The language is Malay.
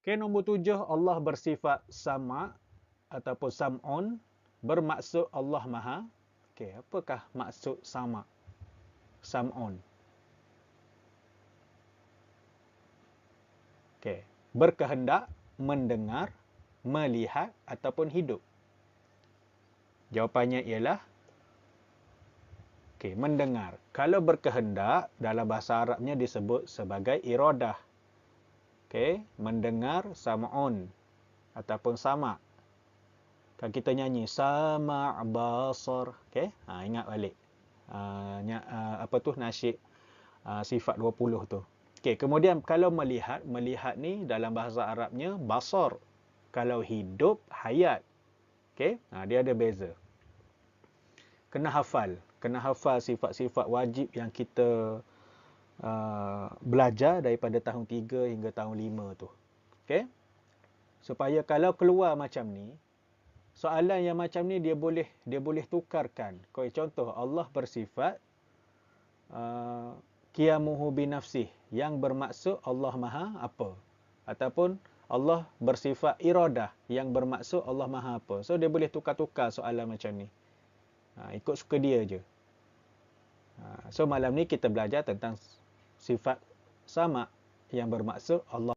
Okey, nombor 7, Allah bersifat sama ataupun sam'un, bermaksud Allah Maha. Okey, apakah maksud sama? Sam'un. Okey, berkehendak, mendengar, melihat ataupun hidup. Jawapannya ialah okey, mendengar. Kalau berkehendak, dalam bahasa Arabnya disebut sebagai iradah. Okey, mendengar sam'un ataupun sama. Kalau kita nyanyi sama' basar, okey, ingat balik. Apa tu nasyid sifat 20 tu. Okey, kemudian kalau melihat, melihat ni dalam bahasa Arabnya basar. Kalau hidup, hayat. Okey, dia ada beza. Kena hafal sifat-sifat wajib yang kita belajar daripada tahun 3 hingga tahun 5 tu. Okey? Supaya kalau keluar macam ni, soalan yang macam ni dia boleh tukarkan. Contoh, Allah bersifat qiyamuhu binafsih, yang bermaksud Allah Maha apa? Ataupun Allah bersifat iradah, yang bermaksud Allah Maha apa? So dia boleh tukar-tukar soalan macam ni. Ikut suka dia je. So malam ni kita belajar tentang sifat sama yang bermaksud Allah